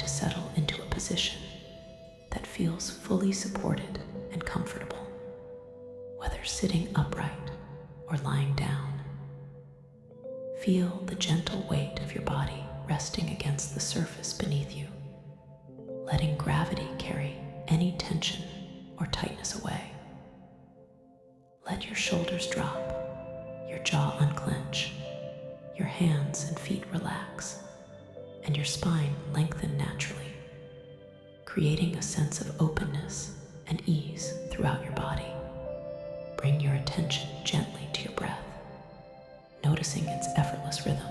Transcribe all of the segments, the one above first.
to settle into a position that feels fully supported and comfortable, whether sitting upright or lying down. Feel the gentle weight of your body resting against the surface beneath you, letting gravity carry any tension or tightness away. Let your shoulders drop, your jaw unclench, your hands and feet relax, and your spine lengthen naturally, creating a sense of openness and ease throughout your body. Bring your attention gently to your breath, noticing its effortless rhythm,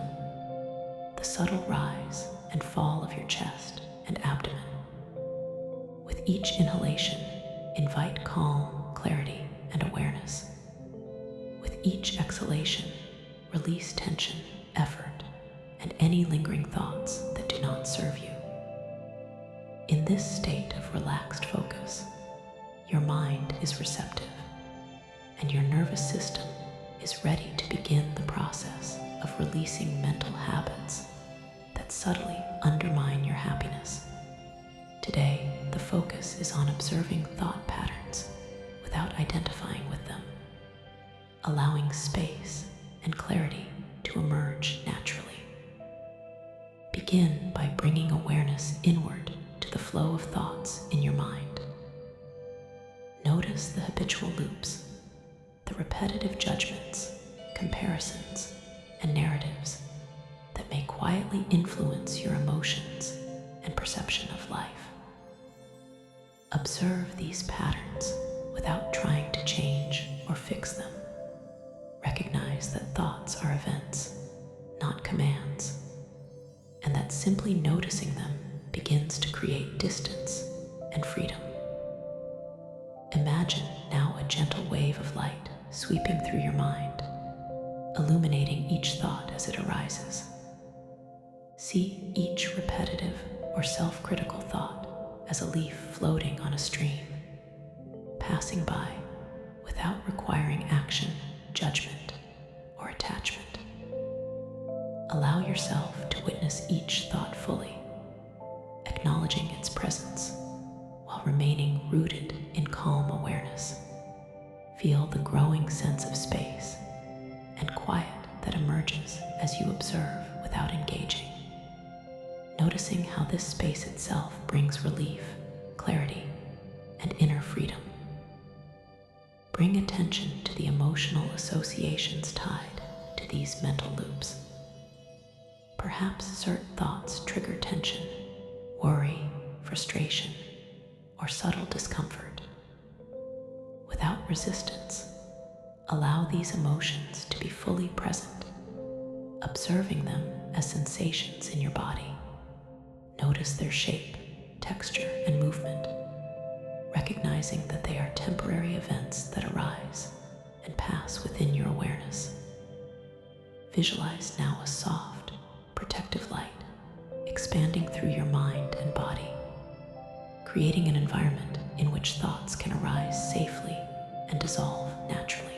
the subtle rise and fall of your chest and abdomen. With each inhalation, invite calm, clarity, and awareness. With each exhalation, release tension, effort, and any lingering thoughts that do not serve you. In this state of relaxed focus, your mind is receptive, and your nervous system is ready to begin the process of releasing mental habits that subtly undermine your happiness. Today, the focus is on observing thought patterns without identifying with them, allowing space and clarity to emerge naturally. Begin by bringing awareness inward to the flow of thoughts in your mind. Notice the habitual loops, the repetitive judgments, comparisons, and narratives that may quietly influence your emotions and perception of life. Observe these patterns without trying to change or fix them. Recognize that thoughts are events, not commands, and that simply noticing them begins to create distance and freedom. Imagine now a gentle wave of light sweeping through your mind, illuminating each thought as it arises. See each repetitive or self-critical thought as a leaf floating on a stream, passing by without requiring action, judgment, or attachment. Allow yourself to witness each thought fully, acknowledging its presence while remaining rooted in calm awareness. Feel the growing sense of space and quiet that emerges as you observe without engaging, noticing how this space itself brings relief, clarity, and inner freedom. Bring attention to the emotional associations tied to these mental loops. Perhaps certain thoughts trigger tension, worry, frustration, or subtle discomfort. Without resistance, allow these emotions to be fully present, observing them as sensations in your body. Notice their shape, texture, and movement, recognizing that they are temporary events that arise and pass within your awareness. Visualize now a soft, protective light expanding through your mind and body, creating an environment in which thoughts can arise safely and dissolve naturally.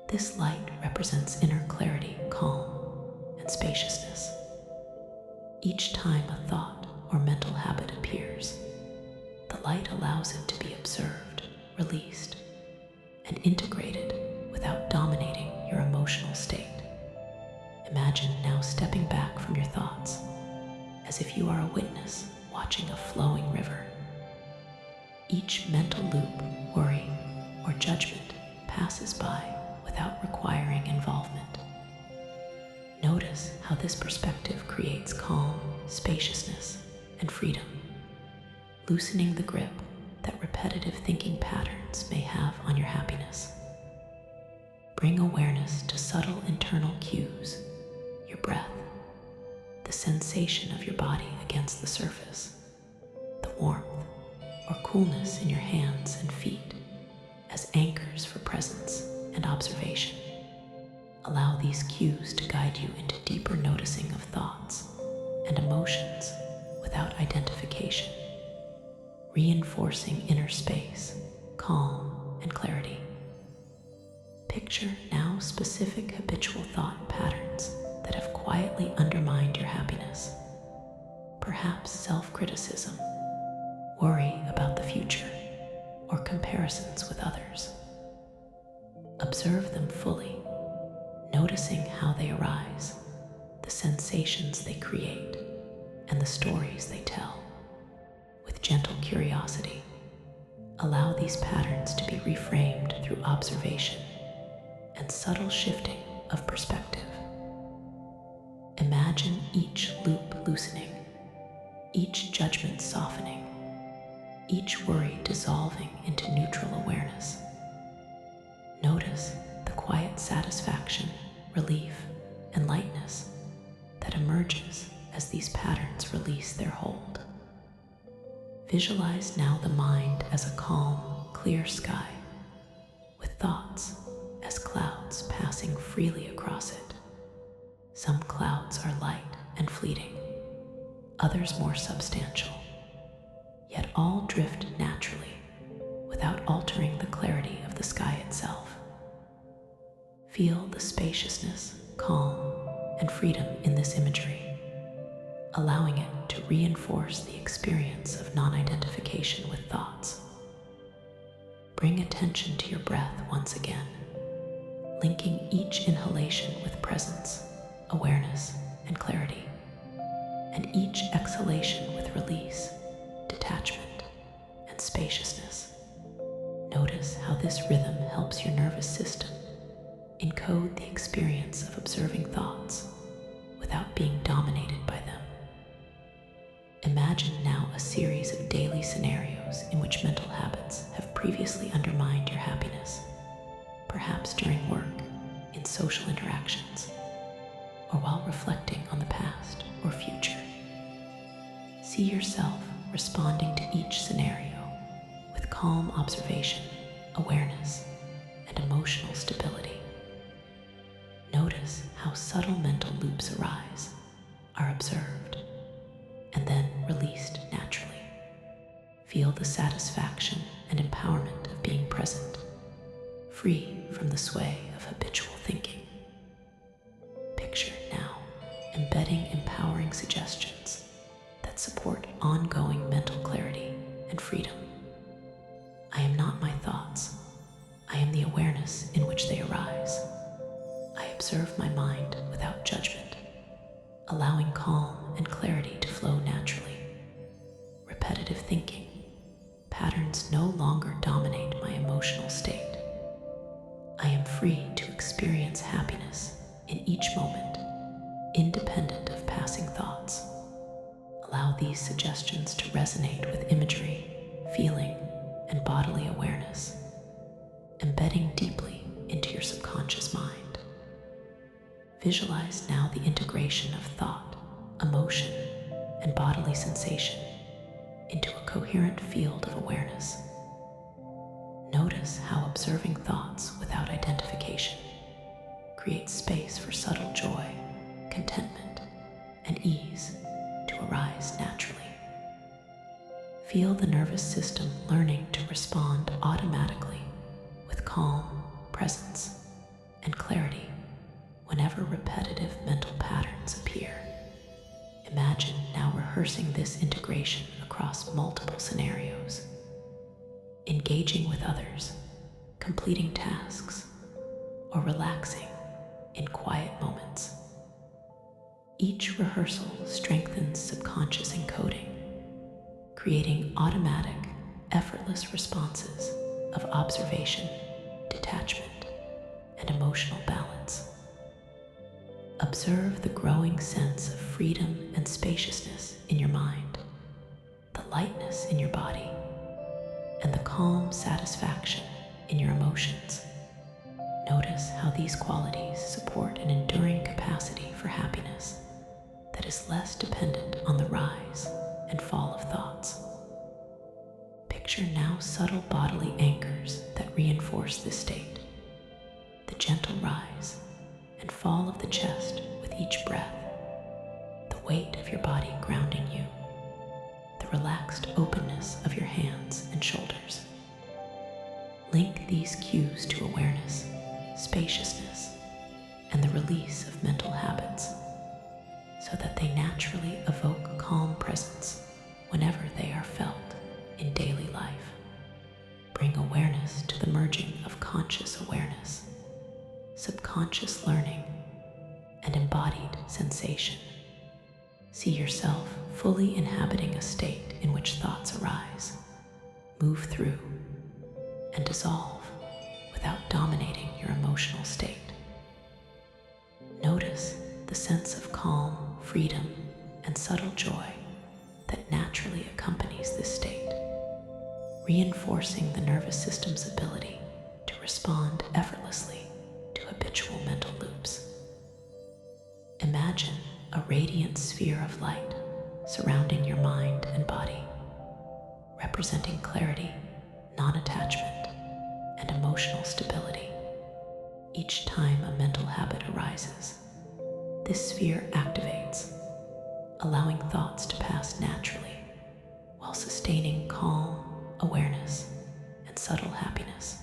This light represents inner clarity, calm, and spaciousness. Each time a thought or mental habit appears, the light allows it to be observed, released, and integrated without dominating your emotional state. Imagine now stepping back from your thoughts as if you are a witness watching a flowing river. Each mental loop, worry, or judgment passes by without requiring involvement. Notice how this perspective creates calm, spaciousness, and freedom, loosening the grip that repetitive thinking patterns may have on your happiness. Bring awareness to subtle internal cues, your breath, the sensation of your body against the surface, the warmth or coolness in your hands and feet as anchors for presence and observation. Allow these cues to guide you into deeper noticing of thoughts and emotions without identification, reinforcing inner space, calm, and clarity. Picture now specific habitual thought patterns that have quietly undermined your happiness. perhaps self-criticism, worry about the future, or comparisons with others. Observe them fully, noticing how they arise, the sensations they create, and the stories they tell. With gentle curiosity, allow these patterns to be reframed through observation and subtle shifting of perspective. Imagine each loop loosening, each judgment softening, each worry dissolving into neutral awareness. Notice the quiet satisfaction, relief, and lightness that emerges as these patterns release their hold. Visualize now the mind as a calm, clear sky, with thoughts as clouds passing freely across it. Some clouds are light and fleeting, others more substantial, yet all drift naturally without altering the clarity of the sky itself. Feel the spaciousness, calm, and freedom in this imagery, allowing it to reinforce the experience of non-identification with thoughts. Bring attention to your breath once again, linking each inhalation with presence, awareness, and clarity, and each exhalation with release, detachment, and spaciousness. Notice how this rhythm helps your nervous system encode the experience of observing thoughts without being dominated by them. Imagine now a series of daily scenarios in which mental habits have previously undermined your happiness, perhaps during work, in social interactions, or while reflecting on the past or future. See yourself responding to each scenario with calm observation, awareness, and emotional stability. Notice how subtle mental loops arise, are observed, and then released naturally. Feel the satisfaction and empowerment of being present, free from the sway of habitual thinking. Picture now embedding empowering suggestions that support ongoing mental clarity and freedom. I am not my thoughts. I am the awareness in which they arise. I observe my mind without judgment, allowing calm and clarity to flow naturally. Repetitive thinking, patterns no longer dominate my emotional state. I am free to experience happiness in each moment, independent of passing thoughts. Allow these suggestions to resonate with imagery, feeling, and bodily awareness, embedding deeply into your subconscious mind. Visualize now the integration of thought, emotion, and bodily sensation into a coherent field of awareness. Notice how observing thoughts without identification creates space for subtle joy, contentment, and ease to arise naturally. Feel the nervous system learning to respond automatically with calm, presence, and clarity whenever repetitive mental patterns appear. Imagine now rehearsing this integration across multiple scenarios, engaging with others, completing tasks, or relaxing in quiet moments. Each rehearsal strengthens subconscious encoding, creating automatic, effortless responses of observation, detachment, and emotional balance. Observe the growing sense of freedom and spaciousness in your mind, the lightness in your body, and the calm satisfaction in your emotions. Notice how these qualities support an enduring capacity for happiness that is less dependent on the rise and fall of thoughts. Picture now subtle bodily anchors that reinforce this state. The gentle rise and fall of the chest with each breath, the weight of your body grounding you, the relaxed openness of your hands and shoulders. Link these cues to awareness, spaciousness, and the release of mental habits so that they naturally evoke calm presence See yourself fully inhabiting a state in which thoughts arise, move through, and dissolve without dominating your emotional state. Notice the sense of calm, freedom, and subtle joy that naturally accompanies this state, reinforcing the nervous system's ability to respond effortlessly to habitual mental loops. Imagine a radiant sphere of light surrounding your mind and body, representing clarity, non-attachment, and emotional stability. Each time a mental habit arises, this sphere activates, allowing thoughts to pass naturally while sustaining calm, awareness, and subtle happiness.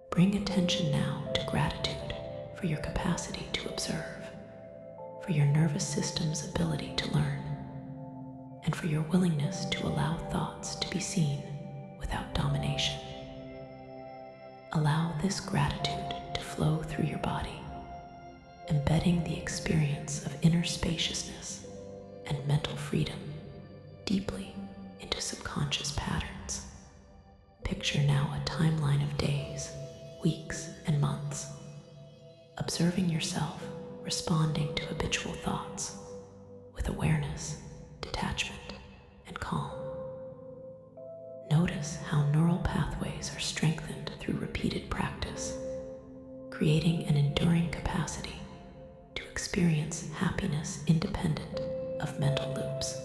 Bring attention now to gratitude for your capacity to observe, for your nervous system's ability to learn, and for your willingness to allow thoughts to be seen without domination. Allow this gratitude to flow through your body, embedding the experience of inner spaciousness and mental freedom deeply into subconscious patterns. Picture now a timeline of days, weeks, and months, observing yourself responding to habitual thoughts with awareness, detachment, and calm. Notice how neural pathways are strengthened through repeated practice, creating an enduring capacity to experience happiness independent of mental loops.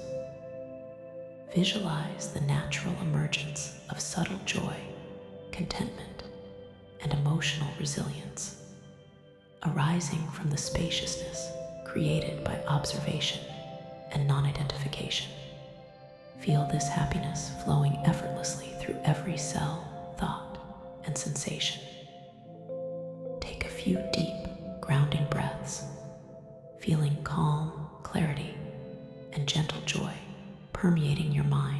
Visualize the natural emergence of subtle joy, contentment, and emotional resilience, arising from the spaciousness created by observation and non-identification. Feel this happiness flowing effortlessly through every cell, thought, and sensation. Take a few deep, grounding breaths, feeling calm, clarity, and gentle joy permeating your mind